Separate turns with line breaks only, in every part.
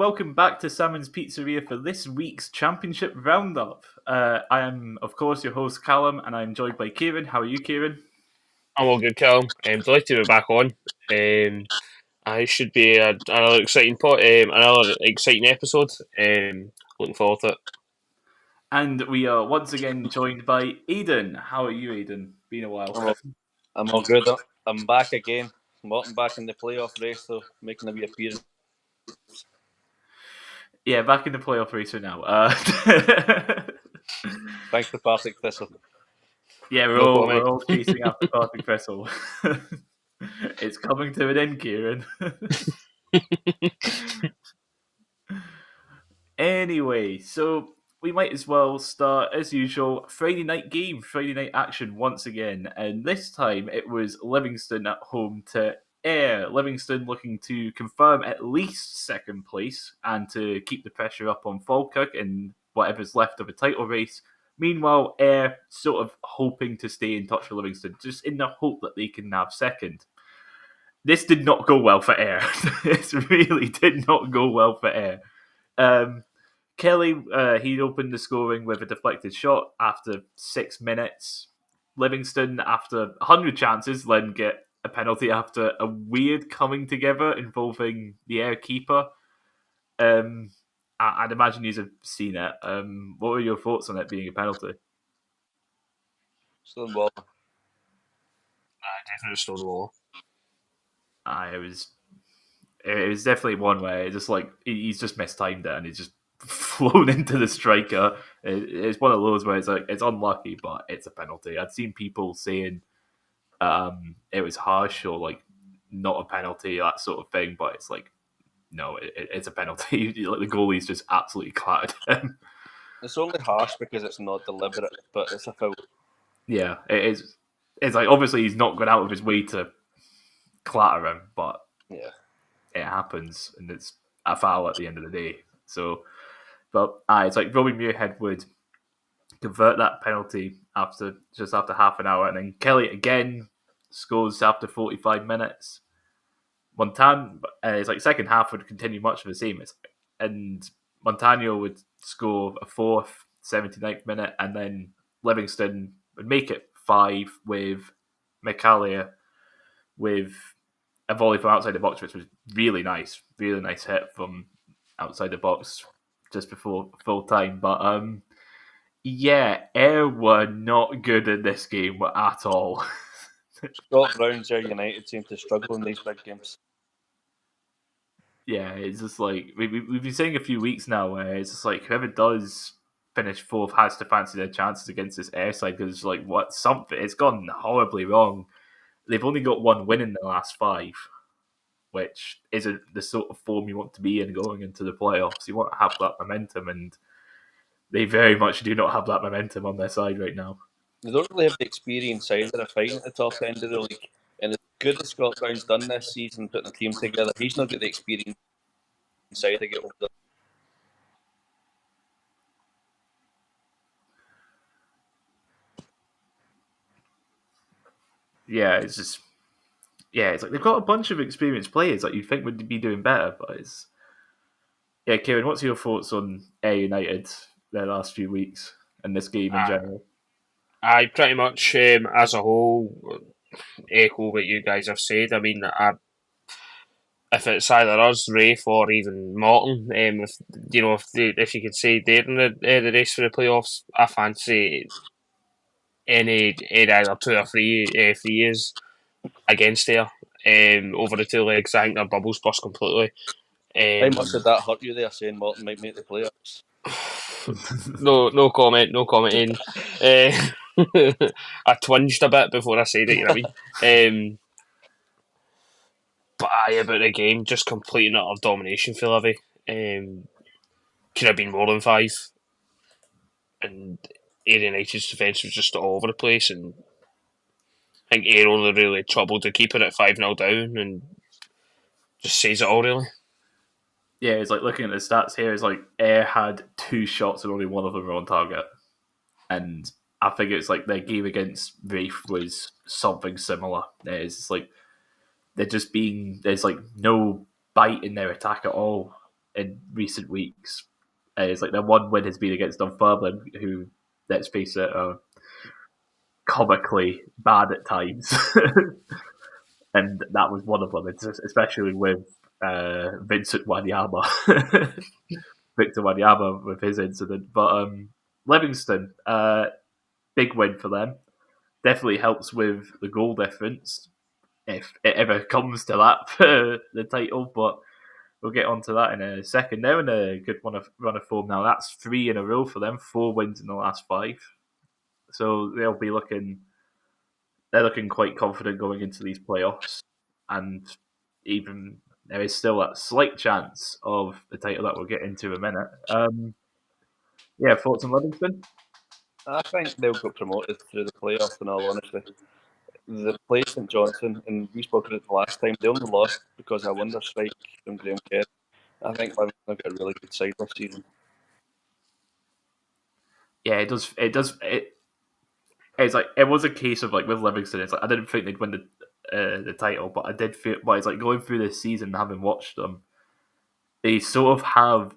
welcome back to Salmon's Pizzeria for this week's Championship Roundup. I am, of course, your host Callum, and I'm joined by Kieran. How are you, Kieran?
I'm all good, Callum. Delighted to be back on. I should be another exciting episode. Looking forward to it.
And we are once again joined by Aiden. How are you, Aiden? Been a while.
I'm all good. I'm back again. Morton back in the playoff race, so making a wee appearance.
Yeah, back in the playoff race for now.
Thanks to Partick Thistle.
Yeah, we're all chasing after Partick Thistle. It's coming to an end, Kieran. Anyway, so we might as well start, as usual, Friday night game, Friday night action once again. And this time it was Livingston at home to Ayr. Livingston looking to confirm at least second place and to keep the pressure up on Falkirk in whatever's left of a title race. Meanwhile, Ayr sort of hoping to stay in touch with Livingston, just in the hope that they can nab second. This did not go well for Ayr. This really did not go well for Ayr. Kelly, he opened the scoring with a deflected shot after 6 minutes. Livingston, after 100 chances, then get a penalty after a weird coming together involving the Ayr keeper. I'd imagine you've seen it. What were your thoughts on it being a penalty?
Still ball.
Definitely still the ball.
It was definitely one where it's just like he's just mistimed it and he's just flown into the striker. It's one of those where it's like it's unlucky, but it's a penalty. I'd seen people saying it was harsh or like not a penalty, that sort of thing, but it's like no, it's a penalty. Like the goalie's just absolutely clattered him.
It's only harsh because it's not deliberate, but it's a foul.
Yeah, it is. It's like obviously he's not gone out of his way to clatter him, but
yeah,
it happens and it's a foul at the end of the day. So, but it's like Robbie Muirhead would convert that penalty after half an hour, and then Kelly again scores after 45 minutes. Montan, it's like second half would continue much of the same, and Montano would score a fourth 79th minute, and then Livingston would make it 5 with McAleer with a volley from outside the box, which was really nice hit from outside the box just before full time. But yeah, Ayr were not good in this game at all.
Scott Brown's Ayr United seem to struggle in these big games.
Yeah, it's just like we've been saying a few weeks now where it's just like whoever does finish fourth has to fancy their chances against this Ayr side because it's like it's gone horribly wrong. They've only got one win in the last 5, which isn't the sort of form you want to be in going into the playoffs. You want to have that momentum, and they very much do not have that momentum on their side right now.
They don't really have the experience either of fighting at the top end of the league. And as good as Scott Brown's done this season, putting a team together, he's not got the experience inside to get over the.
It's like they've got a bunch of experienced players that you'd think would be doing better, but it's. Yeah, Kieran, what's your thoughts on Ayr United their last few weeks and this game in general?
I pretty much, as a whole, echo what you guys have said. I mean, if it's either us, Rafe, or even Morton, if you could say they're in the race for the playoffs, I fancy any either 2 or 3 years against there over the 2 legs. I think their bubbles burst completely.
How much did that hurt you there, saying Morton might make the playoffs?
No comment. I twinged a bit before I said it, you know what I mean? But about the game, just complete and utter domination for Livy. Could have been more than 5. And Ayr United's defence was just all over the place, and I think Ayr only really troubled the keeper at 5-0 down, and just says it all, really.
Yeah, it's like looking at the stats here, it's like Ayr had 2 shots and only one of them were on target. And I think it's like their game against Rafe was something similar. It's like there's like no bite in their attack at all. in recent weeks. It's like their one win has been against Dunfermline, who, let's face it, are comically bad at times. And that was one of them, especially with Vincent Wanyama. Victor Wanyama with his incident. But Livingston, big win for them. Definitely helps with the goal difference if it ever comes to that for the title. But we'll get onto that in a second. They're in a good run of form now. That's 3 in a row for them, 4 wins in the last 5. So they'll be looking. They're looking quite confident going into these playoffs, and even there is still a slight chance of the title that we'll get into in a minute. Yeah, thoughts on Livingston?
I think they'll get promoted through the playoffs, in all honesty. The play St Johnstone, and we spoke about it the last time, they only lost because of a wonder strike from Graham Kerr. I think Livingston have got a really good side this season.
Yeah, it does. It does. It's like it was a case of like with Livingston. It's like I didn't think they'd win the title, but I did feel. But it's like going through this season, having watched them, they sort of have,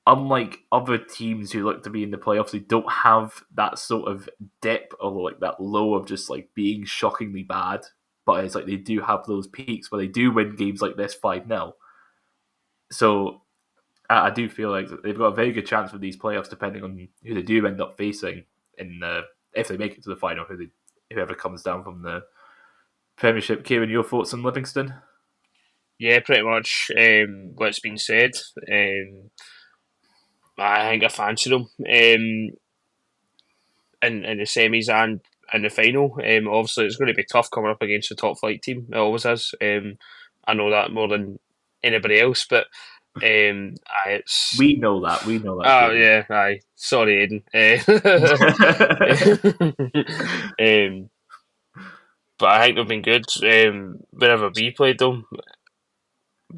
unlike other teams who look to be in the playoffs, they don't have that sort of dip or like that low of just like being shockingly bad. But it's like they do have those peaks where they do win games like this 5-0. So I do feel like they've got a very good chance with these playoffs, depending on who they do end up facing in if they make it to the final, whoever comes down from the Premiership. Kieran, your thoughts on Livingston?
Yeah, pretty much what's been said. I think I fancy them in the semis and in the final. Obviously, it's going to be tough coming up against the top flight team. It always is. I know that more than anybody else, but it's.
We know that. We know that.
Oh yeah, aye. Sorry, Aiden. But I think they've been good. Whenever we played them,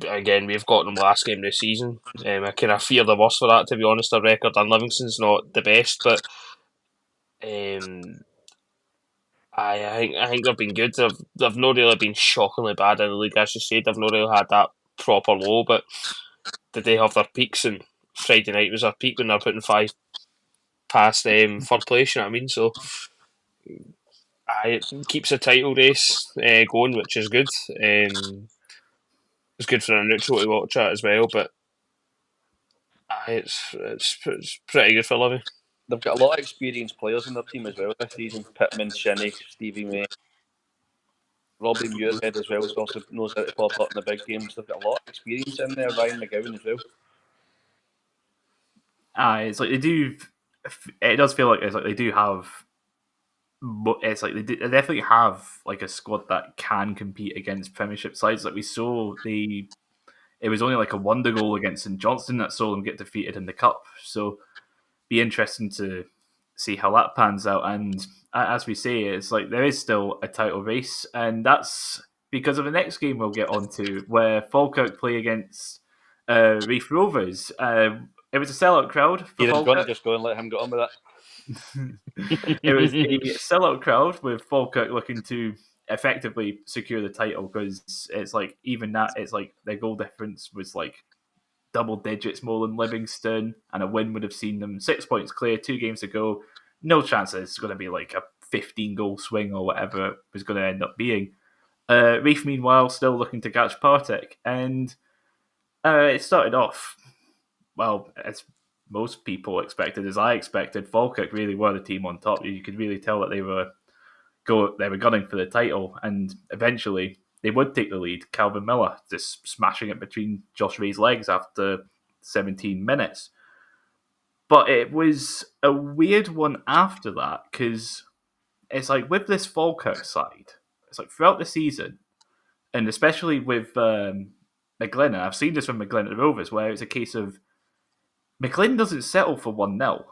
again, we've got them last game of the season. I kind of fear the worst for that, to be honest. Their record and Livingston's not the best, but I think they've been good. They've not really been shockingly bad in the league, as you said. They've not really had that proper low, but did they have their peaks? And Friday night was their peak when they're putting 5 past third place. You know what I mean? So it keeps the title race going, which is good. It's good for a neutral to watch it as well, but it's pretty good for Livy.
They've got a lot of experienced players in their team as well this season. Pittman, Shinnie, Stevie May. Robbie Muirhead as well also knows how to pop up in the big games. They've got a lot of experience in there. Ryan McGowan as well.
It's like they do. It does feel like it's like they do have. It's like they definitely have like a squad that can compete against Premiership sides. Like we saw, it was only like a wonder goal against St Johnstone that saw them get defeated in the cup. So be interesting to see how that pans out. And as we say, it's like there is still a title race, and that's because of the next game we'll get onto, where Falkirk play against Reef Rovers. It was a sellout crowd for
Kieran's going to
Falkirk.
just go and let him get on with it.
It was a sellout crowd with Falkirk looking to effectively secure the title, because it's like even that it's like their goal difference was like double digits more than Livingston, and a win would have seen them 6 points clear 2 games ago. No chance it's going to be like a 15 goal swing or whatever it was going to end up being. Reef, meanwhile, still looking to catch Partick, and it started off, well, as most people expected, as I expected. Falkirk really were the team on top. You could really tell that they were gunning for the title, and eventually they would take the lead. Calvin Miller just smashing it between Josh Ray's legs after 17 minutes. But it was a weird one after that, because it's like with this Falkirk side, it's like throughout the season, and especially with McGlynn, and I've seen this from McGlynn at the Rovers, where it's a case of McGlynn doesn't settle for 1-0.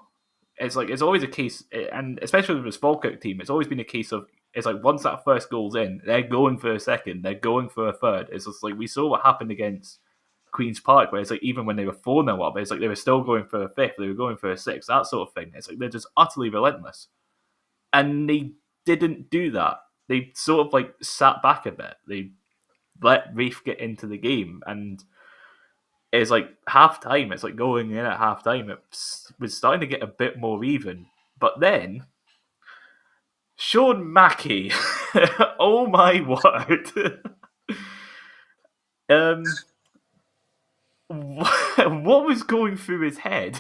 It's like it's always a case, and especially with this Falkirk team, it's always been a case of it's like once that first goal's in, they're going for a second, they're going for a third. It's just like we saw what happened against Queen's Park, where it's like even when they were 4-0 up, it's like they were still going for a fifth, they were going for a sixth, that sort of thing. It's like they're just utterly relentless, and they didn't do that. They sort of like sat back a bit. They let Reef get into the game, and it's like half time. It's like going in at half time. It was starting to get a bit more even, but then Sean Mackey, oh my word! What was going through his head?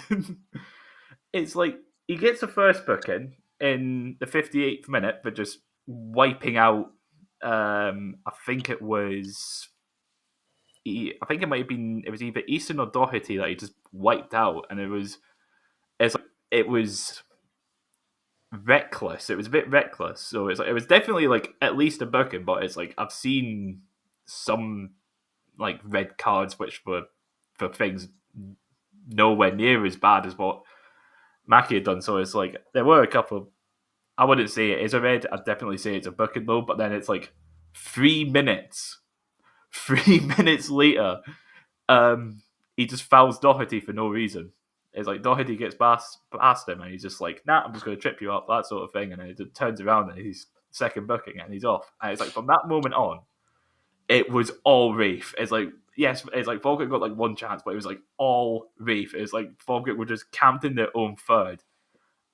It's like he gets the first booking in the 58th minute for just wiping out. I think it was. I think it might have been. It was either Easton or Doherty that he just wiped out, and it was. It's like it was reckless. It was a bit reckless. So it's like it was definitely like at least a booking, but it's like I've seen some like red cards which were for things nowhere near as bad as what Mackie had done. So it's like there were a couple. I wouldn't say it is a red. I'd definitely say it's a booking though. But then it's like 3 minutes. 3 minutes later, he just fouls Doherty for no reason. It's like Doherty gets past him and he's just like, nah, I'm just going to trip you up, that sort of thing. And then he turns around and he's second booking and he's off. And it's like from that moment on, it was all Rafe. It's like, yes, it's like Falkirk got like one chance, but it was like all Rafe. It was like Falkirk were just camped in their own third.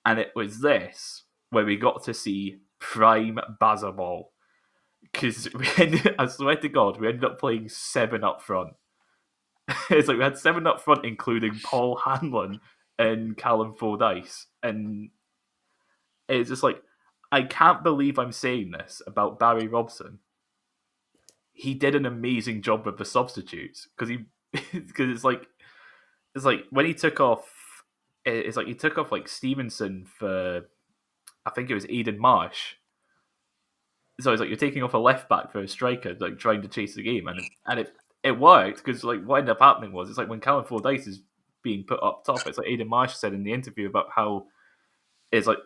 And it was this where we got to see prime Bazaball. Because I swear to God, we ended up playing 7 up front. It's like we had 7 up front, including Paul Hanlon and Callum Fordyce. And it's just like, I can't believe I'm saying this about Barry Robson. He did an amazing job with the substitutes because it's like when he took off, it's like he took off like Stevenson for, I think it was Aiden Marsh. So it's like you're taking off a left back for a striker, like trying to chase the game, and it worked because like what ended up happening was it's like when Callum Fordyce is being put up top, it's like Aiden Marsh said in the interview about how it's like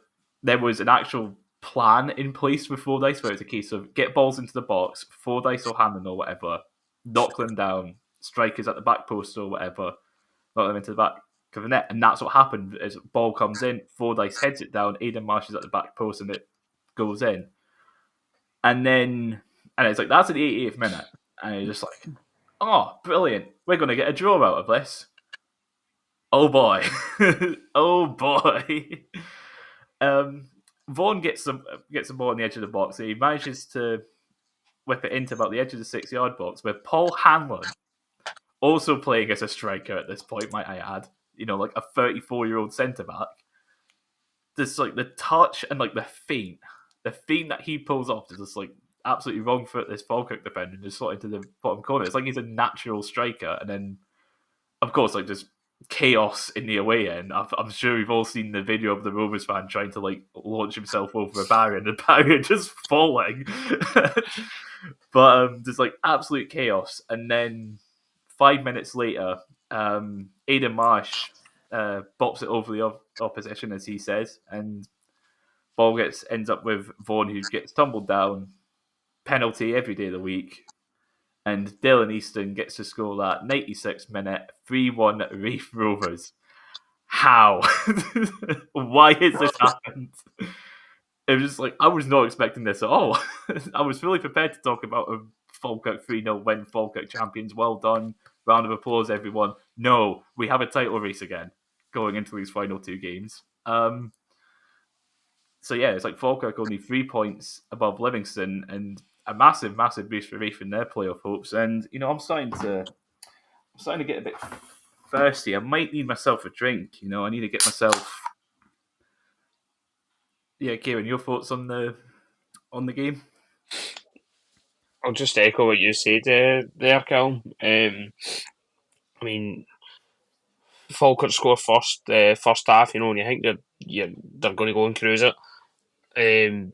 there was an actual plan in place with Fordyce where it's a case of get balls into the box, Fordyce or Hammond or whatever, knock them down, strikers at the back post or whatever, knock them into the back of the net, and that's what happened. As ball comes in, Fordyce heads it down, Aiden Marsh is at the back post, and it goes in. And it's like, that's at the 88th minute. And you're just like, oh, brilliant. We're going to get a draw out of this. Oh, boy. Oh, boy. Vaughan gets the ball on the edge of the box. He manages to whip it into about the edge of the 6-yard box with Paul Hanlon also playing as a striker at this point, might I add. You know, like a 34-year-old centre-back. Just like the touch and like the feint that he pulls off is just like absolutely wrong foot this Falkirk defender and just slot into the bottom corner. It's like he's a natural striker, and then of course like just chaos in the away end. I'm sure we've all seen the video of the Rovers fan trying to like launch himself over a barrier and the barrier just falling. But just like absolute chaos, and then 5 minutes later, Aiden Marsh bops it over the opposition, as he says, and ball ends up with Vaughan, who gets tumbled down, penalty every day of the week, and Dylan Easton gets to score that 96th minute, 3-1 Reef Rovers. How? Why has this happened? It was just like, I was not expecting this at all. I was fully prepared to talk about a Falkirk 3-0 win, Falkirk champions. Well done. Round of applause, everyone. No, we have a title race again going into these final 2 games. So yeah, it's like Falkirk only 3 points above Livingston and a massive, massive boost for Reef in their playoff hopes. And you know, I'm starting to get a bit thirsty. I might need myself a drink. You know, I need to get myself. Yeah, Kieran, your thoughts on the game?
I'll just echo what you said there, Callum. I mean, Falkirk score first half, you know, and you think they're going to go and cruise it, and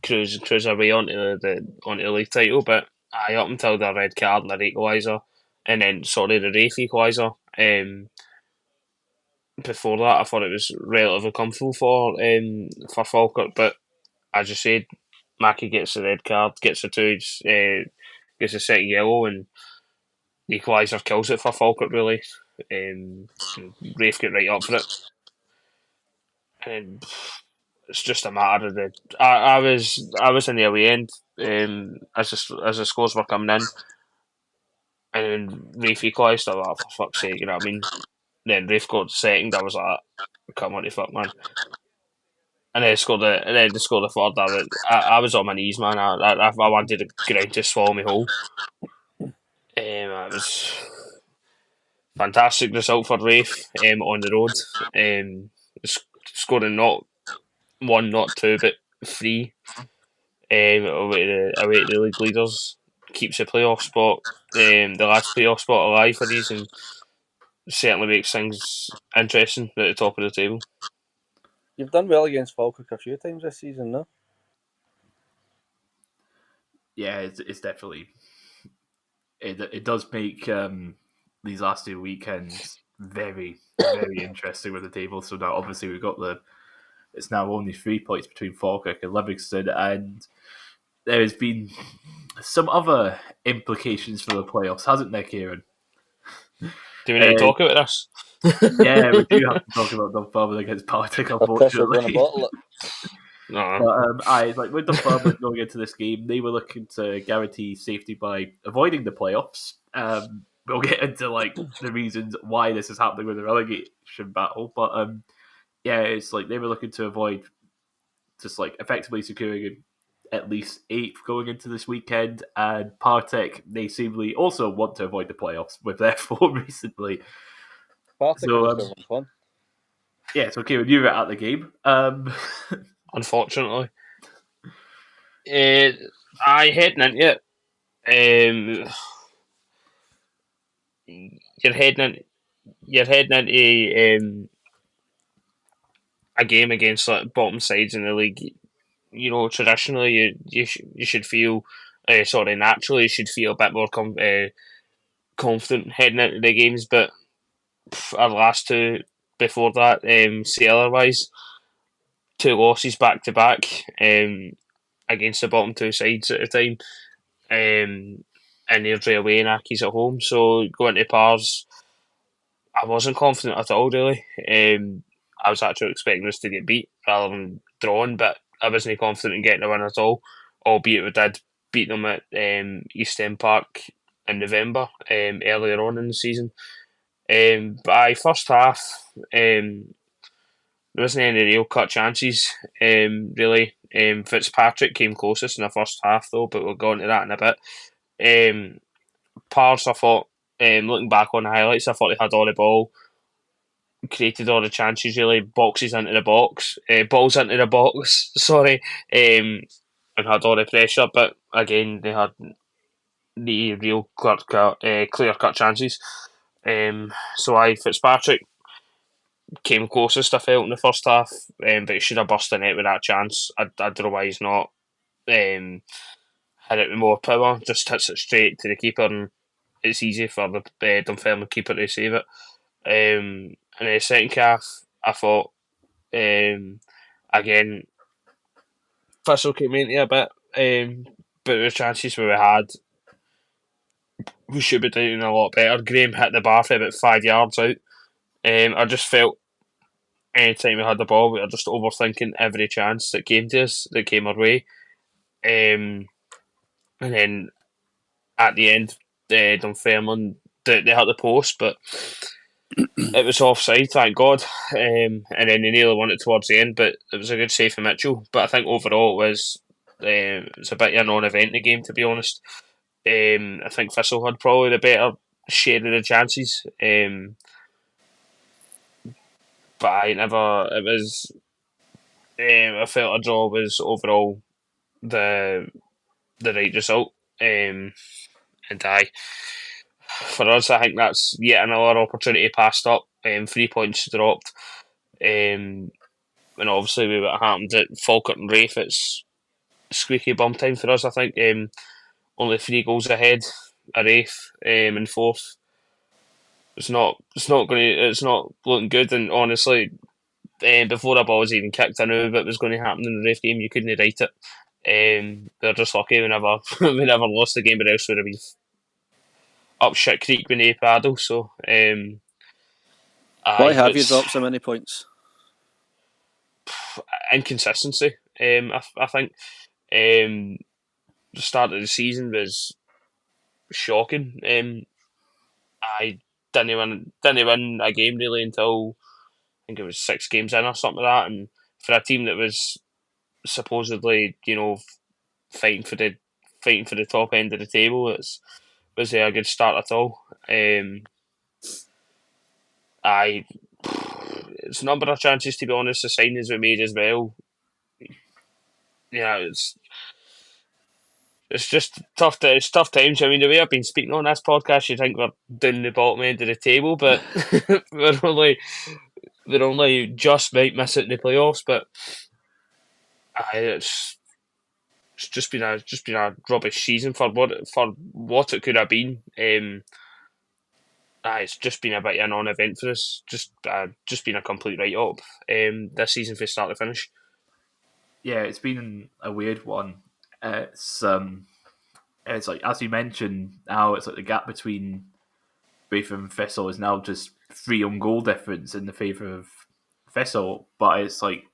cruise their way onto the league title. But up until the red card and the equaliser, and then the Rafe equaliser. Before that, I thought it was relatively comfortable for Falkirk, but as you said, Mackie gets the red card, gets the two, gets the second yellow, and the equaliser kills it for Falkirk, really. Rafe get right up for it. And it's just a matter of the. I was in the away end as the scores were coming in, and then Rafe equalised. I was like, for fuck's sake, you know what I mean? Then Rafe got second. I was like, come on, to fuck, man. And then they scored the third. I was on my knees, man. I wanted the ground to swallow me whole. It was fantastic result for Rafe on the road. Scoring not one, not two, but three away to the league leaders keeps the playoff spot, the last playoff spot alive for these, and certainly makes things interesting at the top of the table.
You've done well against Falkirk a few times this season, no?
Yeah, it's definitely it does make these last 2 weekends very interesting with the table. So now obviously it's now only 3 points between Falkirk and Livingston, and there has been some other implications for the playoffs, hasn't there, Kieran?
Do we need to talk about this?
Yeah, we do have to talk about Dunfermline against Partick,
Pressure going to
unfortunately.
bottle it.
No.
But with Dunfermline going into this game, they were looking to guarantee safety by avoiding the playoffs. We'll get into the reasons why this is happening with the relegation battle, but yeah, it's they were looking to avoid just effectively securing at least 8th going into this weekend, and Partick, they seemingly also want to avoid the playoffs with their form recently.
Partick are just having fun.
Yeah, so Kieran, you were at the game.
Unfortunately. I heading into it. You're heading into a game against bottom sides in the league. You know, traditionally you should feel, naturally you should feel a bit more confident heading into the games. But our last two before that, say otherwise. 2 losses back to back against the bottom 2 sides at the time. And Airdrie away and Accies at home. So going to Pars, I wasn't confident at all, really. I was actually expecting us to get beat rather than drawn, but I wasn't confident in getting a win at all, albeit we did beat them at East End Park in November, earlier on in the season. By first half, there wasn't any real cut chances, really. Fitzpatrick came closest in the first half, though, but we'll go into that in a bit. Pars, I thought, looking back on the highlights, I thought they had all the ball, created all the chances, really, boxes into the box, balls into the box, sorry, and had all the pressure, but again, they had the real clear-cut chances. So Fitzpatrick came closest, I felt, in the first half, but he should have burst the net with that chance. I'd otherwise not hit it with more power, just hits it straight to the keeper, and it's easy for the Dunfermline keeper to save it. And in the second half, I thought, again, Thistle came into a bit, but the chances we had, we should be doing a lot better. Graham hit the bar for about 5 yards out. I just felt anytime we had the ball, we were just overthinking every chance that came to us, that came our way. And then at the end, Dunfermline, they hit the post, but it was offside, thank God. And then they nearly won it towards the end, but it was a good save from Mitchell. But I think overall it was a bit of a non-event in the game, to be honest. I think Thistle had probably the better share of the chances. But it was, I felt a draw was overall the right result. And for us, I think that's yet another opportunity passed up. 3 points dropped. And obviously, with what happened at Falkirk and Rafe, it's squeaky bum time for us, I think. Only 3 goals ahead of Rafe in fourth. It's not looking good, and honestly, before the ball was even kicked, I knew what was going to happen in the Rafe game. You couldn't write it. They're just lucky we never we never lost the game, but else would have been up shit creek with no paddle. So
why have you dropped so many points?
Inconsistency. I think the start of the season was shocking. I didn't win a game really until I think it was 6 games in or something like that. And for a team that was supposedly, fighting for the top end of the table, was a good start at all. I It's a number of chances, to be honest. The signings we made as well. It's just tough. It's tough times. I mean, the way I've been speaking on this podcast, you think we're down the bottom end of the table, but we're only just might miss it in the playoffs. But it's just been a rubbish season for what it could have been. It's just been a bit of a non-event for us. Just been a complete write-up this season from start to finish.
Yeah, it's been a weird one. It's like, as you mentioned, now it's like the gap between Brayford and Thistle is now just 3 on goal difference in the favour of Thistle. But it's like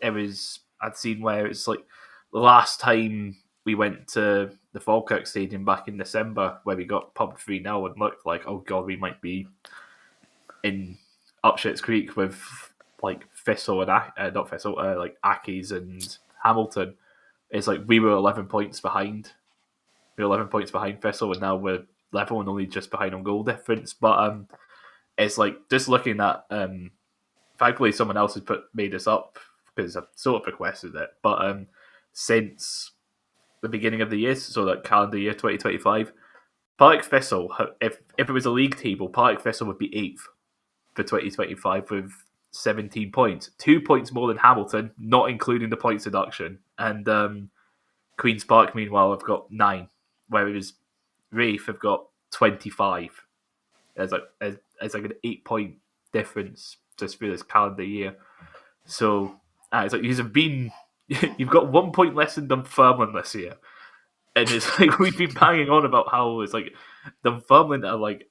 I'd seen where it's like the last time we went to the Falkirk Stadium back in December, where we got pumped 3-0 and looked like, oh god, we might be in Upshits Creek with like Thistle and not Thistle, like Accies and Hamilton. It's like we were 11 points behind. We were 11 points behind Thistle, and now we're level and only just behind on goal difference. But it's like just looking at. Thankfully, someone else has made this up because I've sort of requested it. But since the beginning of the year, so that calendar year 2025, Partick Thistle, if it was a league table, Partick Thistle would be 8th for 2025 with 17 points. 2 points more than Hamilton, not including the points deduction. And Queen's Park, meanwhile, have got 9, whereas Rafe have got 25. There's like an 8-point difference just for this calendar year. So it's like you've got 1 point less than Dunfermline this year. And it's like we've been banging on about how it's like Dunfermline are like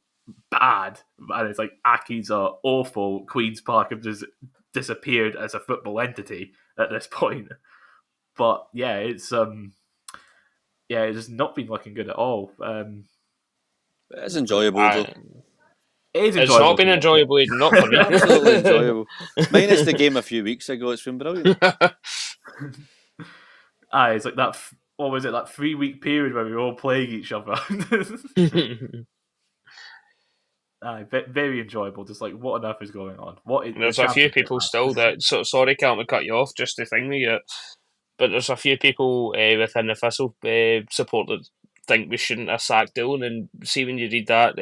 bad, and it's like Accies are awful. Queen's Park have just disappeared as a football entity at this point. But it's not been looking good at all.
It's enjoyable though.
It is
It's
enjoyable.
not been enjoyable, not for me.
Absolutely enjoyable. Minus the game a few weeks ago, it's been brilliant.
It's like that. What was it? That 3-week period where we were all playing each other. Very enjoyable. Just like, what on earth is going on?
There's a few people still that. Sorry, Callum, to cut you off. Just to thing me yet, but there's a few people within the Thistle support that think we shouldn't have sacked Dylan. And see when you read that,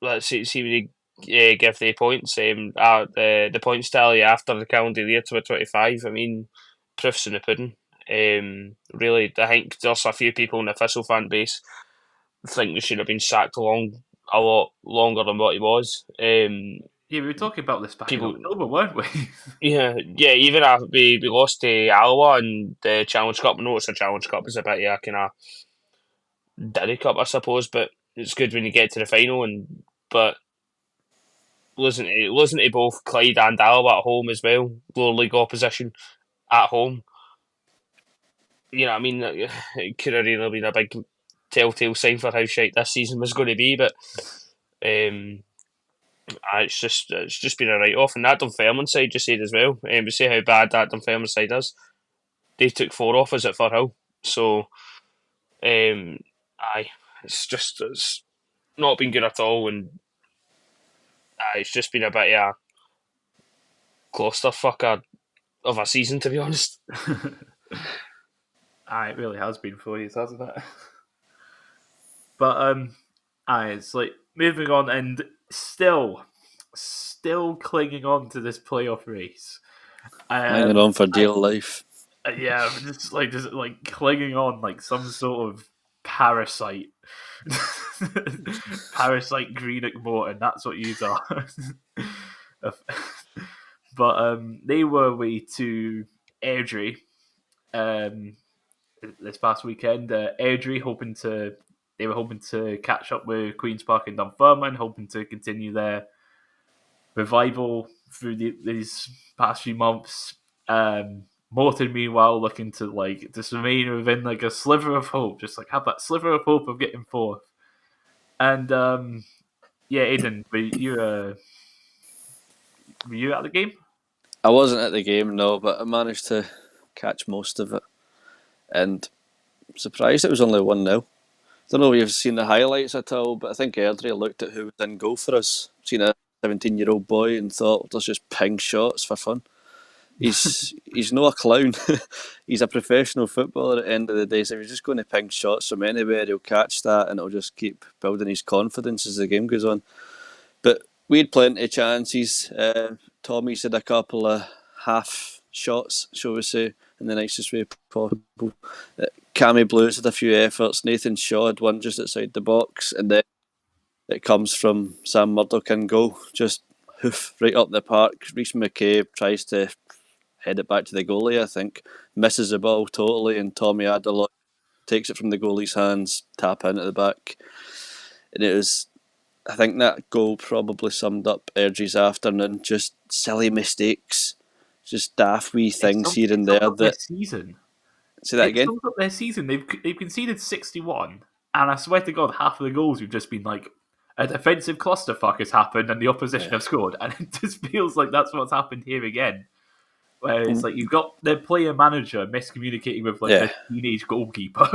let's see when you give the points. The points tally after the calendar year 2025. I mean, proofs in the pudding. Really, I think there's a few people in the Thistle fan base think we should have been sacked a lot longer than what he was.
We were talking about this back in October, weren't we?
yeah. Even after we lost to Alloa in the Challenge Cup. I know it's a Challenge Cup. It's a bit of a kind of Diddy Cup, I suppose, but it's good when you get to the final. But losing to both Clyde and Alloa at home as well, lower league opposition at home. I mean, it could have really been a big telltale sign for how shite this season was going to be. But it's just been a write-off. And that Dunfermline side just said as well, we say how bad that Dunfermline side is. They took 4 off us at Firhill. So, it's not been good at all. And it's just been a bit of a clusterfuck of a season, to be honest.
It really has been for you, hasn't it? But it's like moving on and still clinging on to this playoff race.
Hanging on for dear life.
Just like clinging on like some sort of parasite. Parasite Greenock Morton, that's what you are. But they were away to Airdrie this past weekend. Airdrie they were hoping to catch up with Queen's Park and Dunfermline, hoping to continue their revival through these past few months. Morton, meanwhile, looking to just remain within like a sliver of hope, just like have that sliver of hope of getting fourth. And yeah, Aiden, were you at the game?
I wasn't at the game, no, but I managed to catch most of it. And I'm surprised it was only 1-0. Don't know if you've seen the highlights at all, but I think Airdrie looked at who was in goal for us. Seen a 17-year-old boy and thought, let's just ping shots for fun. He's no a clown. He's a professional footballer at the end of the day. So if he's just going to ping shots from anywhere, he'll catch that and it'll just keep building his confidence as the game goes on. But we had plenty of chances. Tommy's had a couple of half shots, shall we say, in the nicest way possible. Cammy Blues had a few efforts. Nathan Shaw had one just outside the box, and then it comes from Sam Murdoch in goal. Just hoof right up the park. Rhys McCabe tries to head it back to the goalie, I think. Misses the ball totally, and Tommy Adelot takes it from the goalie's hands, tap in at the back. And it was, I think that goal probably summed up Airdrie's afternoon. Just silly mistakes, just daft wee things here and there.
That season.
Say that again?
Up their season. They've conceded 61, and I swear to God, half of the goals have just been like a defensive clusterfuck has happened, and the opposition have scored, and it just feels like that's what's happened here again. Where it's like you've got the player manager miscommunicating with like the teenage goalkeeper.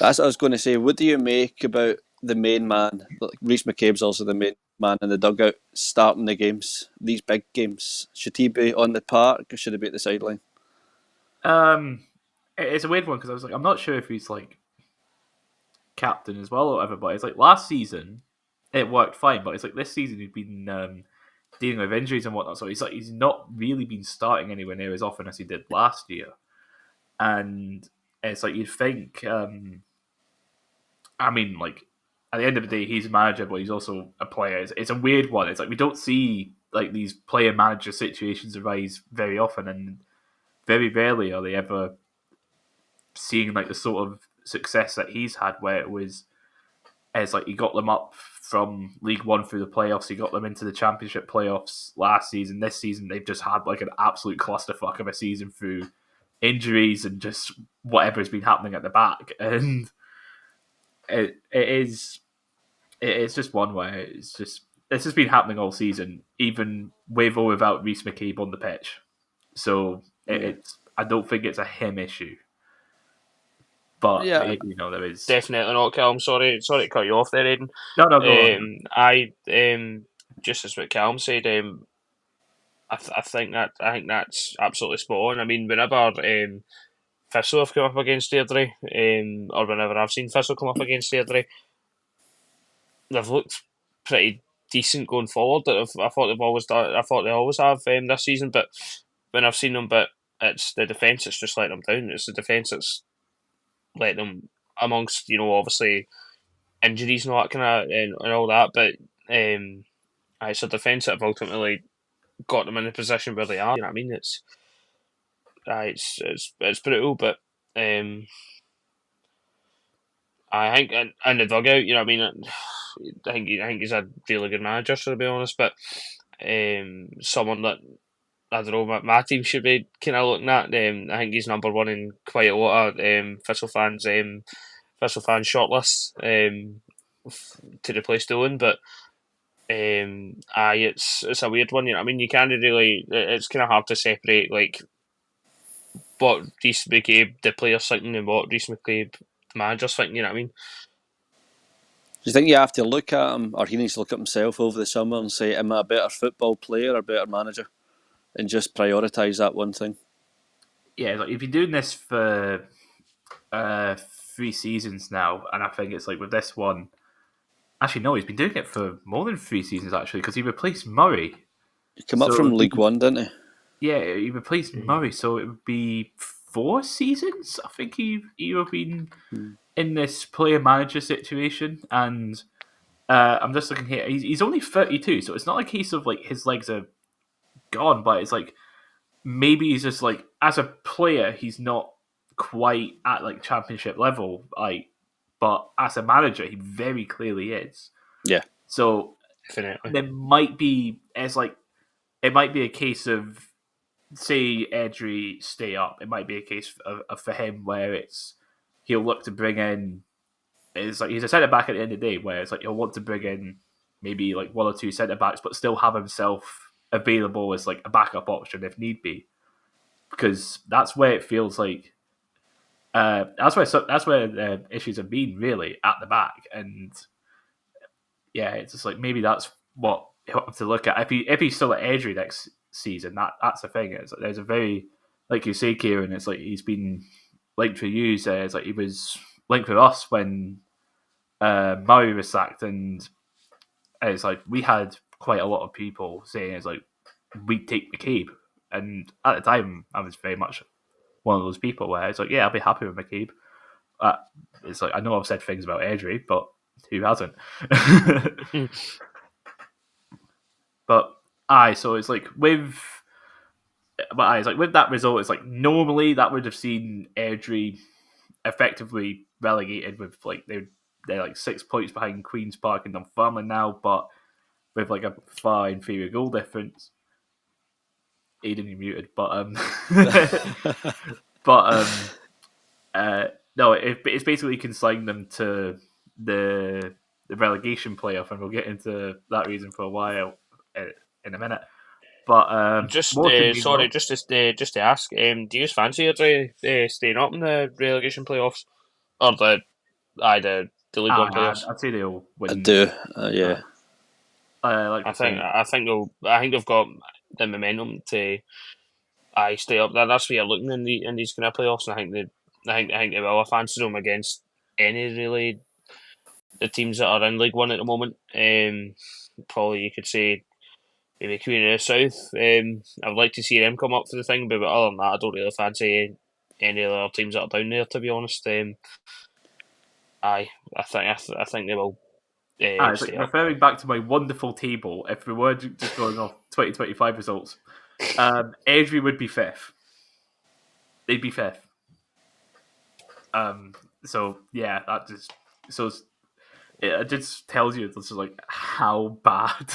That's what I was going to say. What do you make about the main man? Like, Rhys McCabe's also the main man in the dugout starting the games, these big games. Should he be on the park or should he be at the sideline?
It's a weird one because I was like, I'm not sure if he's like captain as well or whatever, but it's like last season it worked fine, but it's like this season he's been dealing with injuries and whatnot, so he's not really been starting anywhere near as often as he did last year. And it's like you'd think, I mean, like at the end of the day, he's a manager, but he's also a player. It's a weird one. It's like we don't see like these player manager situations arise very often, and very rarely are they ever seeing like the sort of success that he's had, where it's like he got them up from League One through the playoffs, he got them into the Championship playoffs last season. This season, they've just had like an absolute clusterfuck of a season through injuries and just whatever's been happening at the back. And it's just one way. This has been happening all season, even with or without Rhys McCabe on the pitch. So I don't think it's a him issue. But there is
definitely not. Callum, sorry to cut you off there, Aiden.
No, go on.
I just as what Callum said. I think that's absolutely spot on. I mean, whenever Thistle have come up against Airdrie, or whenever I've seen Thistle come up against Airdrie, they've looked pretty decent going forward. I thought they always have this season. But when I've seen them, it's the defence that's just letting them down. It's the defence that's let them, amongst obviously injuries and all that kind of and all that, but it's a defence that have ultimately got them in the position where they are. You know what I mean? It's brutal, but I think in the dugout, you know what I mean. I think he's a really good manager, to be honest, but someone that I don't know, my team should be kind of looking at. I think he's number one in quite a lot of Thistle fans' shortlist to replace Dolan. But it's a weird one. You know, I mean, you can't really. It's kind of hard to separate like what Rhys McCabe, the player's thinking, and what Rhys McCabe, the manager's thinking. You know what I mean?
Do you think you have to look at him, or he needs to look at himself over the summer and say, am I a better football player or a better manager? And just prioritise that one thing.
Yeah, like if you're doing this for 3 seasons now, and I think it's like with this one, actually no, he's been doing it for more than 3 seasons actually, because he replaced Murray.
He came up from League One, didn't he?
Yeah, he replaced Murray, so it would be 4 seasons. I think he would have been in this player manager situation, and I'm just looking here. He's only 32, so it's not a case of like his legs are gone, but it's like maybe he's just like as a player he's not quite at like championship level, like, but as a manager he very clearly is.
Yeah.
So
definitely
there might be it might be a case of, say Airdrie stay up, it might be a case of for him where he'll look to bring in it's like he's a centre back at the end of the day, where it's like he'll want to bring in maybe like one or two centre backs, but still have himself available as like a backup option if need be, because that's where it feels like that's where the issues have been really at the back, and yeah, it's just like maybe that's what he'll have to look at if he's still at Edgery next season. That's the thing. It's like there's a very, like you say, Kieran. It's like he's been linked for you. It's like he was linked with us when Murray was sacked, and it's like we had quite a lot of people saying it's like we'd take McCabe, and at the time I was very much one of those people where it's like, yeah, I'll be happy with McCabe. It's like I know I've said things about Edgery, but who hasn't? But so it's like with that result, it's like normally that would have seen Airdrie effectively relegated with like they're like 6 points behind Queen's Park and Dunfermline now, but with like a far inferior goal difference. Aiden, you muted, but no, it's basically consigned them to the relegation playoff, and we'll get into that reason for a while in a minute. But
sorry, just to ask, do you fancy staying up in the relegation playoffs or the League One playoffs?
I'd say they'll win.
I do, yeah.
I think they've got the momentum to stay up there. That's what you're looking in these kind of playoffs, and I think they will. I fancy them against any really the teams that are in League One at the moment. Probably you could say maybe Queen of the South. I'd like to see them come up for the thing, but other than that, I don't really fancy any of the other teams that are down there. To be honest, I think they will.
Like referring back to my wonderful table, if we were just going off 2025 results, Airdrie would be fifth. They'd be fifth. So yeah, that just it just tells you this is like how bad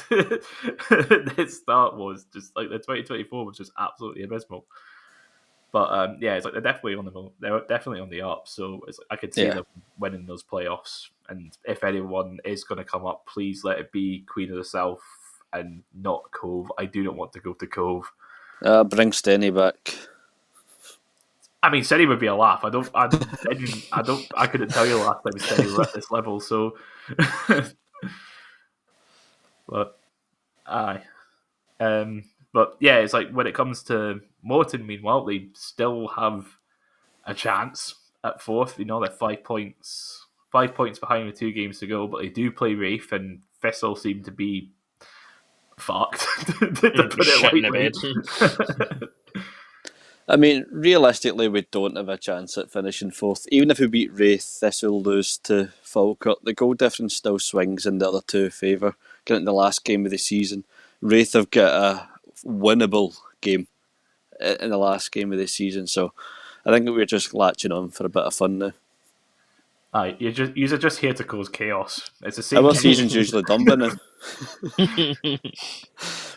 this start was. Just like the 2024 was just absolutely abysmal. But yeah, it's like they're definitely on the up. So it's like, I could see them winning those playoffs. And if anyone is going to come up, please let it be Queen of the South and not Cove. I do not want to go to Cove.
Bring Stenny back.
I mean, Stenny would be a laugh. I couldn't tell you the last time Stenny were at this level. So, but aye. But yeah, it's like when it comes to Morton, meanwhile, they still have a chance at fourth. You know, they're 5 points behind with 2 games to go, but they do play Wraith, and Thistle seem to be fucked. to put it lightly.
I mean, realistically, we don't have a chance at finishing fourth. Even if we beat Wraith, Thistle lose to Falkirk, the goal difference still swings in the other two favour. Getting the last game of the season, Wraith have got a winnable game in the last game of the season, so I think we're just latching on for a bit of fun now.
Aye, you're just here to cause chaos. It's the same.
Our season's usually done by now.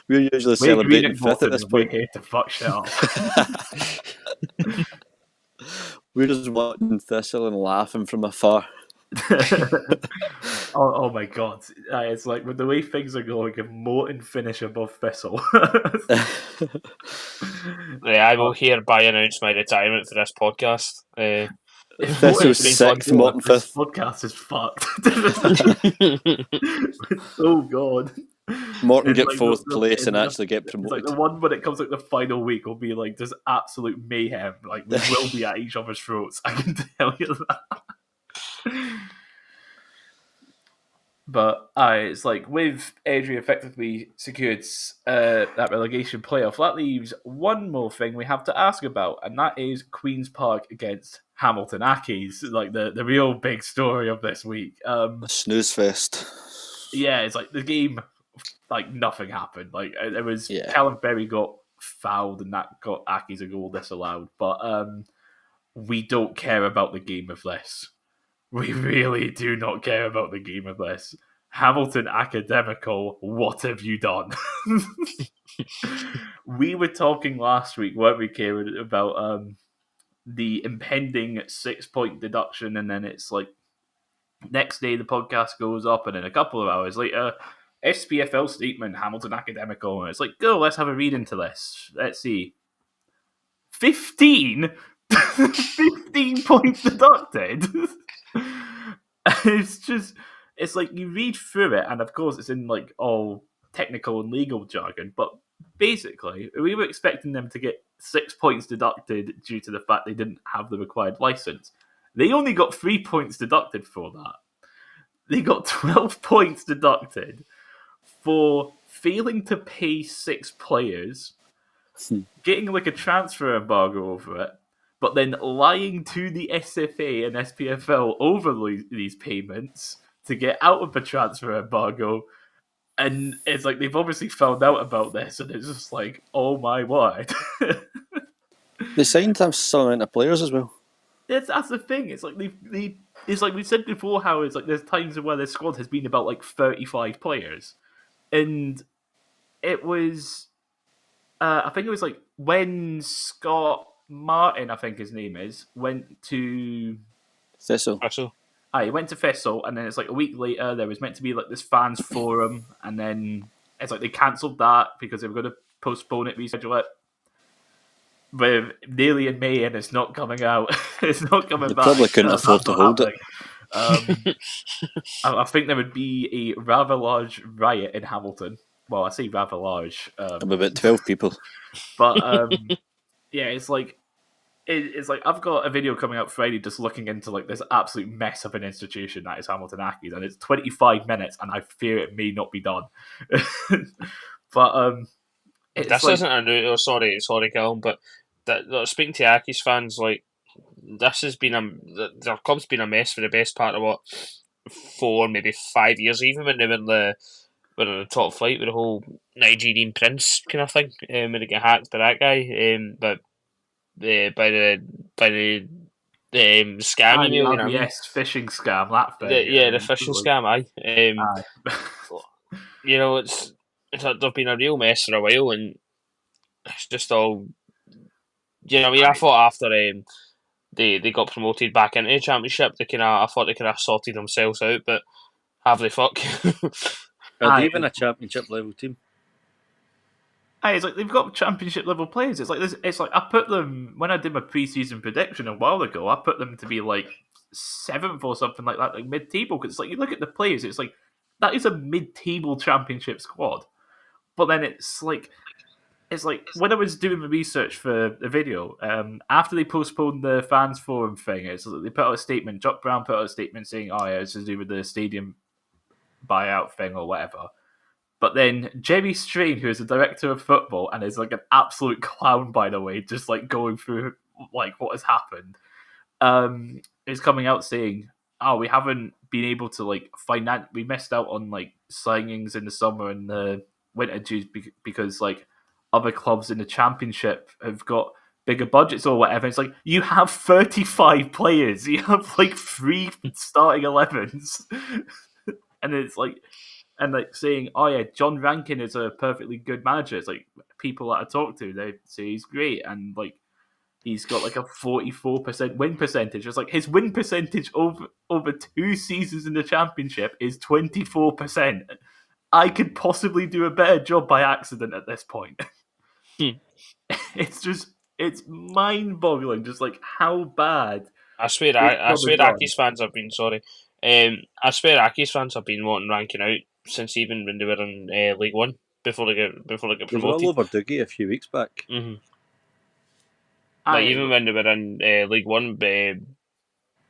We're usually celebrating fifth at this point.
We're here to fuck shit up.
We're just watching Thistle and laughing from afar.
Oh my god! It's like with the way things are going, if Morton finish above Thistle.
I will hereby announce my retirement for this podcast.
If
Thistle's sixth, Morton
this
fifth.
podcast is fucked. Oh god!
Morton get fourth place and actually get
It's
promoted.
like the one when it comes like the final week will be like just absolute mayhem. Like we will be at each other's throats. I can tell you that. But it's like with Airdrie effectively secured that relegation playoff, that leaves one more thing we have to ask about, and that is Queen's Park against Hamilton Accies, like the real big story of this week.
Snooze fest.
Yeah, it's like the game, like nothing happened. Like it was
Callum
got fouled, and that got Accies a goal disallowed. But we don't care about the game of this. We really do not care about the game of this. Hamilton Academical, what have you done? We were talking last week, weren't we, Kieran, about the impending 6 point deduction, and then it's like Next day, the podcast goes up, and then a couple of hours later, SPFL statement, Hamilton Academical. And it's like, go, let's have a read into this. Let's see. 15? 15 points deducted? It's just, it's like you read through it, and of course it's in like all technical and legal jargon, but basically, we were expecting them to get 6 points deducted due to the fact they didn't have the required license. They only got 3 points deducted for that. They got 12 points deducted for failing to pay 6 players, getting like a transfer embargo over it, but then lying to the SFA and SPFL over these payments to get out of the transfer embargo. And it's like they've obviously found out about this, and it's just like, oh my word.
They signed some amount of players as well.
That's the thing. It's like it's like we said before how it's like there's times where their squad has been about like 35 players, and it was I think it was like when Scott Martin, I think his name is, went to
Thistle.
he went to Thistle, and then it's like a week later there was meant to be like this fans forum, and then it's like they cancelled that because they were going to postpone it, reschedule it. With nearly in May, and it's not coming out. It's not coming
They
back.
probably couldn't afford to hold it.
I think there would be a rather large riot in Hamilton. Well, I say rather large.
About 12 people.
But yeah, it's like I've got a video coming out Friday just looking into like this absolute mess of an institution that is Hamilton Accies, and it's 25 minutes, and I fear it may not be done. But
this like, isn't a new. Oh, sorry, Callum, but speaking to Accies fans, like this has been their club's been a mess for the best part of 4, maybe 5 years, even when they were in the top flight with the whole Nigerian prince kind of thing, when they get hacked by that guy, but by the scam email, you know what I mean?
Yes, phishing scam, that thing.
The phishing scam, aye. You know, they've been a real mess for a while, and it's just all. You know, I mean, I thought after they got promoted back into the championship, I thought they could have sorted themselves out, but have they fuck?
Are they even a championship level team?
It's like they've got championship level players. It's like this. It's like I put them when I did my preseason prediction a while ago. I put them to be like 7th or something like that, like mid-table. Because it's like you look at the players, it's like that is a mid-table championship squad. But then it's like when I was doing the research for the video, after they postponed the fans forum thing, it's like they put out a statement. Jock Brown put out a statement saying, "Oh yeah, it's to do with the stadium buyout thing or whatever." But then Jerry Strain, who is the director of football and is like an absolute clown, by the way, just like going through like what has happened, is coming out saying, "Oh, we haven't been able to like we missed out on like signings in the summer and the winter due because like other clubs in the championship have got bigger budgets or whatever." It's like you have 35 players, you have like 3 starting 11s, and it's like. And like saying, "Oh yeah, John Rankin is a perfectly good manager." It's like people that I talk to, they say he's great, and like he's got like a 44% win percentage. It's like his win percentage over 2 seasons in the championship is 24%. I could possibly do a better job by accident at this point. It's mind-boggling, just like how bad.
I swear Accies fans have been I swear Accies fans have been wanting Rankin out since even when they were in League One before they get promoted.
They were all over Dougie a few weeks back.
Mm-hmm. Like even when they were in League One, when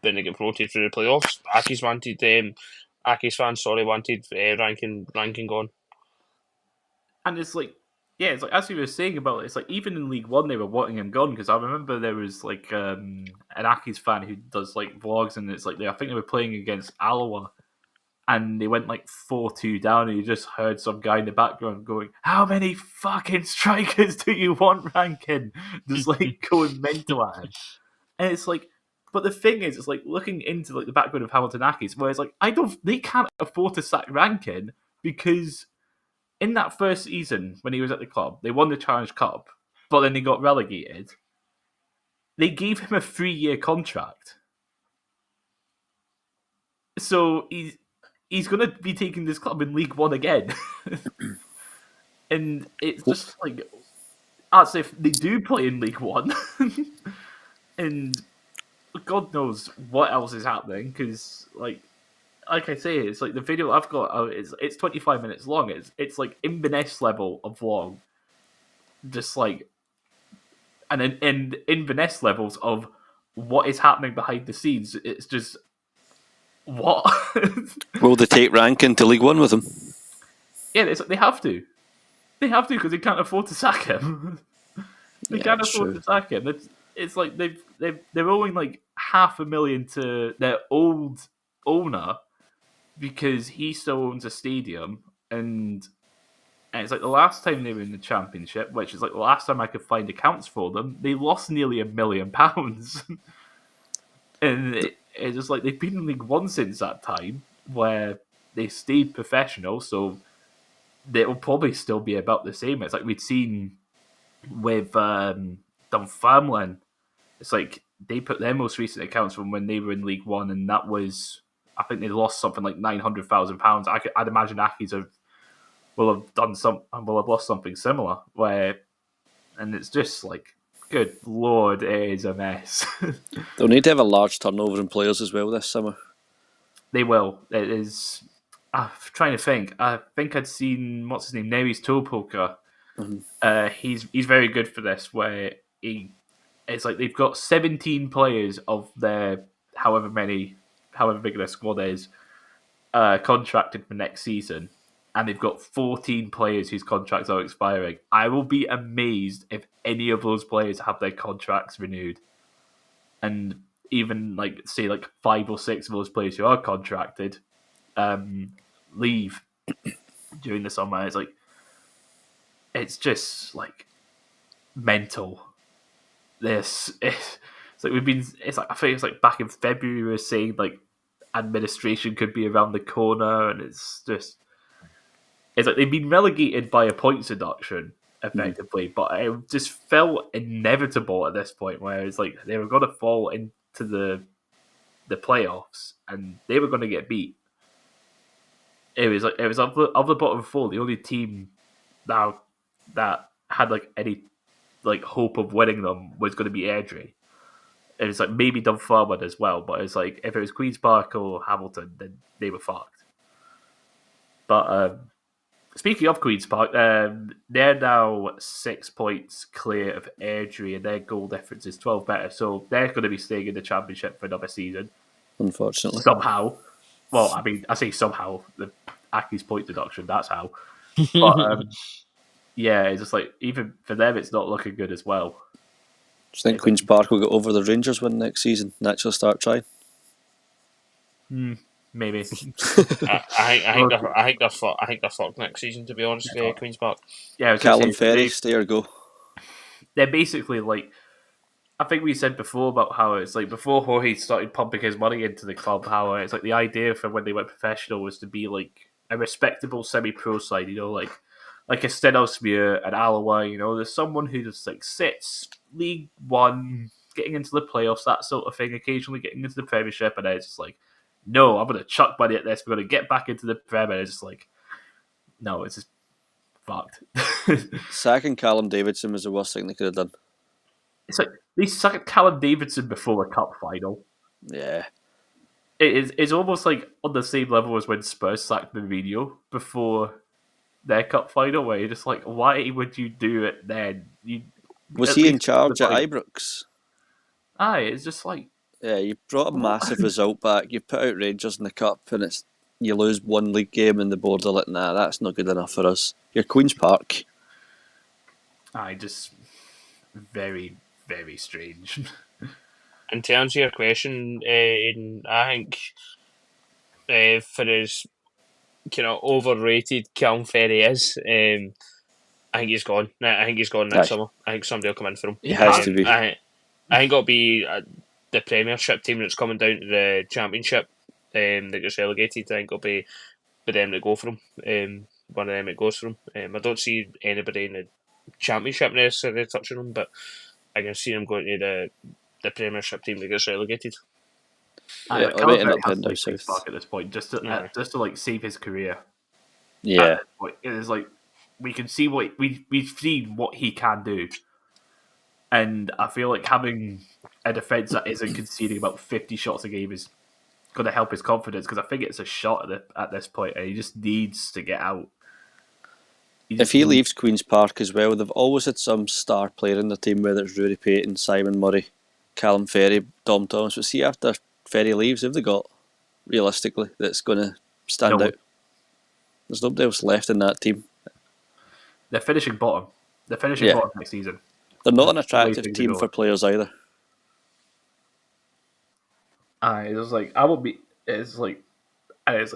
they get promoted through the playoffs, Accies fans wanted Rankin gone.
And it's like, yeah, it's like as you were saying about it, it's like even in League One they were wanting him gone, because I remember there was like an Accies fan who does like vlogs, and it's like I think they were playing against Alloa, and they went like 4-2 down, and you just heard some guy in the background going, "How many fucking strikers do you want, Rankin?" Just like going mental at him. And it's like, but the thing is, it's like looking into like the background of Hamilton Accies, where it's like they can't afford to sack Rankin because in that first season when he was at the club, they won the Challenge Cup, but then they got relegated. They gave him a 3-year contract. So he's going to be taking this club in League One again. And it's just like, as if they do play in League One. And God knows what else is happening, because, like I say, it's like the video I've got, it's 25 minutes long. It's like Inverness level of long. Just like, and in Inverness levels of what is happening behind the scenes. It's just, what?
Will they take ranking to League One with him?
Yeah, it's like they have to. They have to, because they can't afford to sack him. They can't afford to sack him. It's like they're owing like $500,000 to their old owner because he still owns a stadium, and it's like the last time they were in the championship, which is like the last time I could find accounts for them, they lost nearly £1,000,000. And it's just like they've been in League One since that time, where they stayed professional, so they'll probably still be about the same. It's like we'd seen with Dunfermline. It's like they put their most recent accounts from when they were in League One, and that was, I think they lost something like £900,000. I'd imagine Accies will have lost something similar. And it's just like, good lord, it is a mess.
They'll need to have a large turnover in players as well this summer.
They will. It is. I'm trying to think. I think I'd seen, what's his name, Nery's Toe Poker. He's very good for this, where it's like they've got 17 players of their however big their squad is, contracted for next season, and they've got 14 players whose contracts are expiring. I will be amazed if any of those players have their contracts renewed, and even like say like 5 or 6 of those players who are contracted leave during the summer. It's just like mental. It's like I think it's like back in February we were saying like administration could be around the corner, and it's like they've been relegated by a points deduction effectively, but it just felt inevitable at this point, where it's like they were going to fall into the playoffs and they were going to get beat. It was of the bottom 4, the only team that had like any like hope of winning them was going to be Airdrie. It was like maybe Dunfermline as well, but it's like if it was Queen's Park or Hamilton, then they were fucked. But speaking of Queen's Park, they're now 6 points clear of Airdrie, and their goal difference is 12 better, so they're going to be staying in the Championship for another season.
Unfortunately,
somehow. Well, I mean, I say somehow. The Aki's point deduction, that's how. But yeah, it's just like even for them, it's not looking good as well.
Do you think Queen's Park will get over the Rangers win next season and actually start trying?
Maybe.
I think they're fucked next season, to be honest. Queen's Park.
Yeah,
Callum Ferry, stay or go.
They're basically like, I think we said before about how it's like before Jorge started pumping his money into the club, how it's like the idea for when they went professional was to be like a respectable semi-pro side, you know, like a Stenhousemuir and Alloa, you know, there's someone who just like sits League One, getting into the playoffs, that sort of thing, occasionally getting into the Premiership, and it's just like, no, I'm going to chuck money at this, we're going to get back into the Premier, and it's just like, no, it's just fucked.
Sacking Callum Davidson was the worst thing they could have done.
It's like, they sucked Callum Davidson before a cup final.
Yeah.
It's almost like on the same level as when Spurs sacked Mourinho before their cup final, where you're just like, why would you do it then?
Was he in charge at Ibrox?
Aye, it's just like...
Yeah, you brought a massive result back, you put out Rangers in the cup, and you lose one league game and the board are like, nah, that's not good enough for us. You're Queen's Park.
Aye, just very, very strange.
In terms of your question, Aiden, I think for as kind of overrated Callum Ferry is, I think he's gone. I think he's gone next summer. I think somebody will come in for him.
He has to be.
I think it'll be the Premiership team that's coming down to the Championship that gets relegated. I think it'll be them that go for him. One of them that goes for him. I don't see anybody in the Championship necessarily touching him, but I can see him going to the Premiership team that gets relegated.
Yeah,
Callum
right
Ferry
up
has
heading
to
down
leave Queen's
south.
Park at this point, just to
Yeah.
like save his career. At
Yeah,
this point, it is like we can see what we've seen what he can do, and I feel like having a defense that isn't conceding about 50 shots a game is going to help his confidence, because I think it's a shot at this point, and he just needs to get out.
if he leaves Queen's Park as well, they've always had some star player in the team, whether it's Rory Payton, Simon Murray, Callum Ferry, Dom Thomas. But see, after Ferry leaves, have they got, realistically, that's going to stand out? There's nobody else left in that team.
They're finishing bottom. They're finishing
Yeah.
bottom next season.
They're not an
That's the way
attractive
things
team
are
for
going.
players either.
It was like I would be. It's like they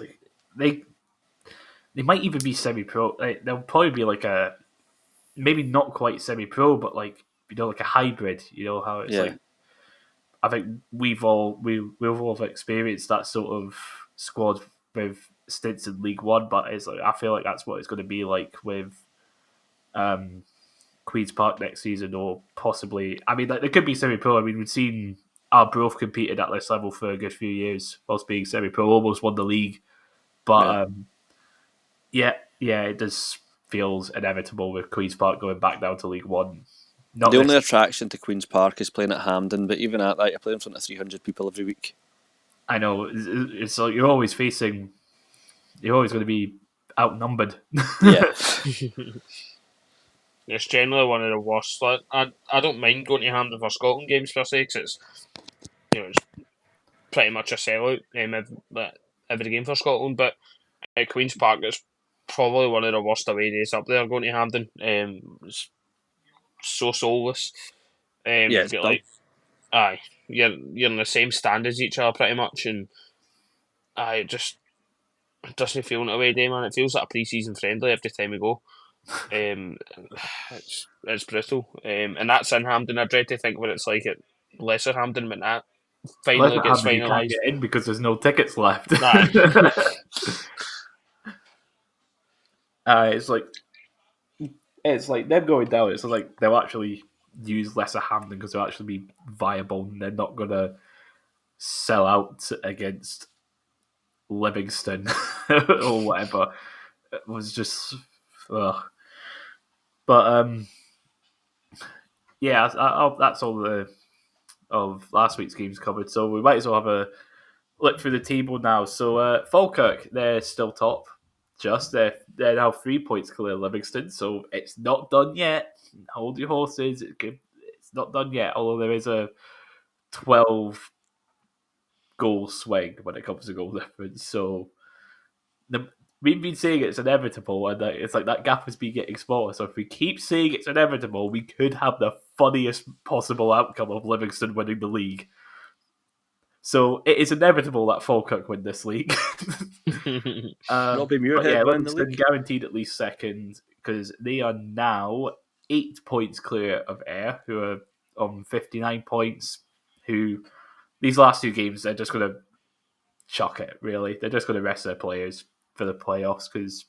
might even be semi-pro. Like, they'll probably be like a maybe not quite semi-pro, but like like a hybrid. You know how it's
Yeah.
like. I think we've all experienced that sort of squad with stints in League One, but it's like I feel like that's what it's going to be like with Queens Park next season, or possibly. I mean, like, there could be semi-pro. I mean, we've seen Arbroath competed at this level for a good few years whilst being semi-pro, almost won the league, but yeah, it does feels inevitable with Queens Park going back down to League One. Not
The
this,
only attraction to Queen's Park is playing at Hampden, but even at that, you're playing in front of 300 people every week.
I know it's like you're always going to be outnumbered.
Yeah.
It's generally one of the worst. Like, I don't mind going to Hampden for Scotland games per se, because it's pretty much a sellout every game for Scotland. But at Queen's Park, it's probably one of the worst away days up there going to Hampden. It's so soulless.
Yeah,
you've
it's
got
dumb.
like, you're in the same stand as each other pretty much, and it just doesn't feel an away day, man. It feels like a pre-season friendly every time we go. It's brutal. And that's in Hampden. I dread to think what it's like at Lesser Hampden when that finally gets
You can't
finalised.
get in because there's no tickets left. It's like them going down. It's like they'll actually use Lesser Hampden because they'll actually be viable, and they're not gonna sell out against Livingston or whatever. It was just, ugh. But yeah, that's all of last week's games covered. So we might as well have a look through the table now. So Falkirk, they're still top. They're now 3 points clear of Livingston, so it's not done yet. Hold your horses. It's not done yet, although there is a 12 goal swing when it comes to goal difference. So we've been saying it's inevitable, and it's like that gap has been getting smaller. So if we keep saying it's inevitable, we could have the funniest possible outcome of Livingston winning the league. So it is inevitable that Falkirk win this league.
Robbie Muirhead won the
Livingston
league.
guaranteed at least second, because they are now 8 points clear of Ayr, who are on 59 points. Who these last two games they're just going to chuck it. Really, they're just going to rest their players for the playoffs, because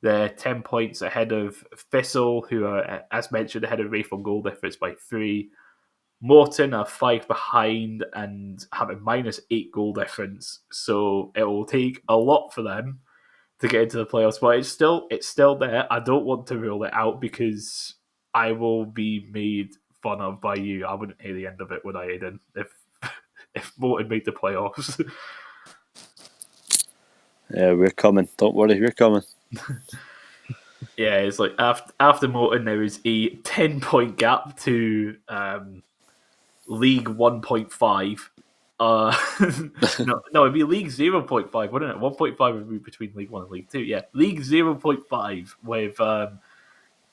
they're 10 points ahead of Thistle, who are, as mentioned, ahead of Wraith on goal difference by 3. Morton are 5 behind and have a -8 goal difference, so it will take a lot for them to get into the playoffs. But it's still there. I don't want to rule it out, because I will be made fun of by you. I wouldn't hear the end of it, would I, Aiden? If Morton made the playoffs.
Yeah, we're coming. Don't worry, we're coming.
Yeah, it's like after Morton, there is a 10-point gap to League 1.5. No, it'd be League 0.5, wouldn't it? 1.5 would be between League 1 and League 2. Yeah, League 0.5 with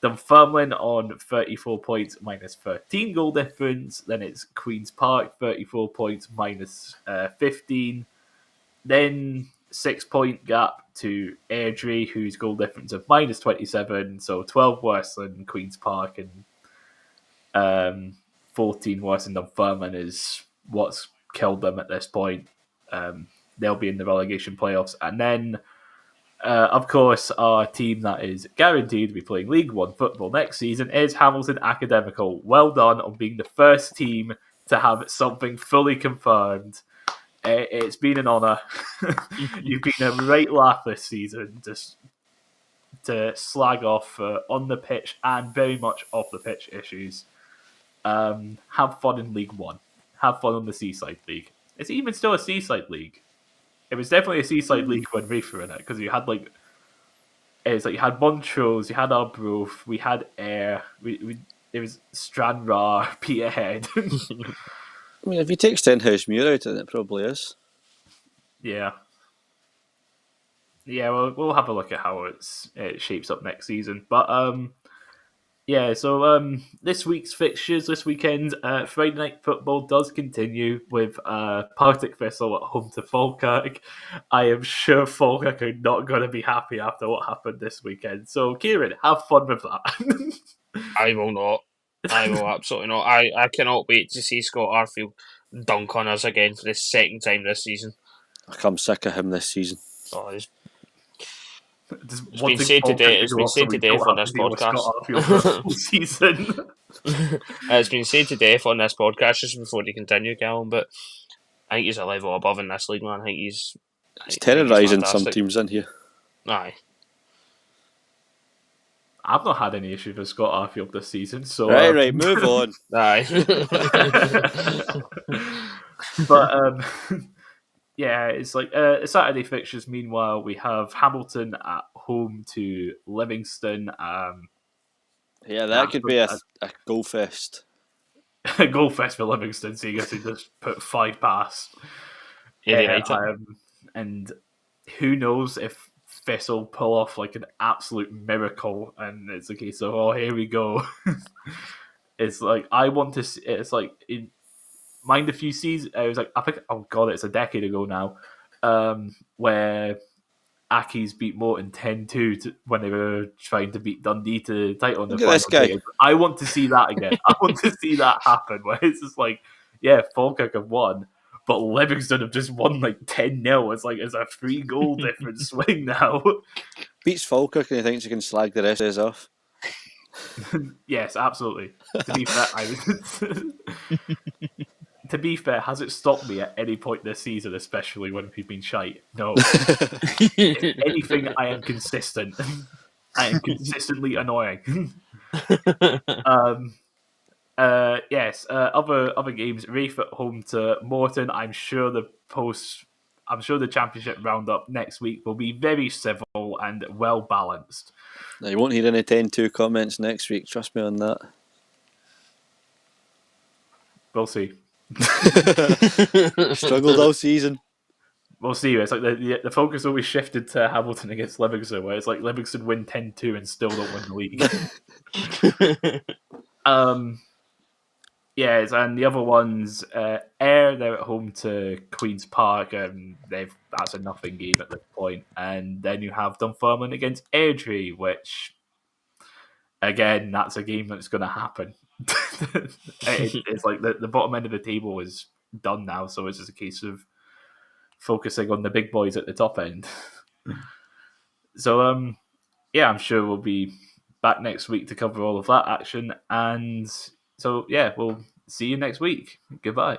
Dunfermline on 34 points minus 13 goal difference. Then it's Queen's Park, 34 points minus 15. Then 6-point gap to Airdrie, whose goal difference of minus 27, so 12 worse than Queen's Park, and 14 worse than Dunfermline is what's killed them at this point. They'll be in the relegation playoffs. And then, of course, our team that is guaranteed to be playing League One football next season is Hamilton Academical. Well done on being the first team to have something fully confirmed. It's been an honour. You've been a right laugh this season, just to slag off on the pitch and very much off the pitch issues. Have fun in League One. Have fun on the Seaside League. Is it even still a Seaside League? It was definitely a Seaside League when Rafe were in it, because you had it's like you had Montrose, you had Arbroath, we had Ayr, it was Stranraer, Peterhead.
I mean, if you take Stenhousemuir out, then it probably is.
Yeah. Yeah, well, we'll have a look at how it shapes up next season. But yeah, so this week's fixtures this weekend, Friday night football does continue with Partick Thistle at home to Falkirk. I am sure Falkirk are not going to be happy after what happened this weekend. So, Kieran, have fun with that.
I will not. I will absolutely not. I cannot wait to see Scott Arfield dunk on us again for the second time this season.
I'm sick of him this season.
Oh, it's
It's
been said today. It's been said to death on this podcast.
Season.
It's been said to death on this podcast just before they continue, Callum. But I think he's a level above in this league, man. I think he's
terrorising some teams in here.
Aye.
I've not had any issues with Scott Arfield this season, so
right, move on.
Aye.
But yeah, it's like Saturday fixtures. Meanwhile, we have Hamilton at home to Livingston.
Yeah, that could be a goal fest.
A goal fest for Livingston, so you guess they just put 5 past. And who knows if Thistle pull off like an absolute miracle, and it's a case of, oh, here we go. It's like, I want to see, it's like, mind a few seasons, it was like, I think, oh god, it's a decade ago now, where Accies beat Morton 10-2 when they were trying to beat Dundee to the title in the final game. I want to see that again. I want to see that happen, where it's just like, yeah, Falkirk have won, but Livingston have just won like 10-0. It's like, it's a 3-goal difference swing now.
Beats Falkirk and he thinks he can slag the rest of us off.
Yes, absolutely. To be fair, has it stopped me at any point this season, especially when we've been shite? No. If anything, I am consistent. I am consistently annoying. Yes. Other games. Rafe at home to Morton. I'm sure the championship roundup next week will be very civil and well balanced.
Now, you won't hear any 10-2 comments next week. Trust me on that.
We'll see.
Struggled all season.
We'll see. It's like the focus always shifted to Hamilton against Livingston, where it's like Livingston win 10-2 and still don't win the league. Yes, and the other ones, Ayr, they're at home to Queen's Park, and that's a nothing game at this point. And then you have Dunfermline against Airdrie, which, again, that's a game that's going to happen. It's like the bottom end of the table is done now, so it's just a case of focusing on the big boys at the top end. So, yeah, I'm sure we'll be back next week to cover all of that action. And so, yeah, we'll see you next week. Goodbye.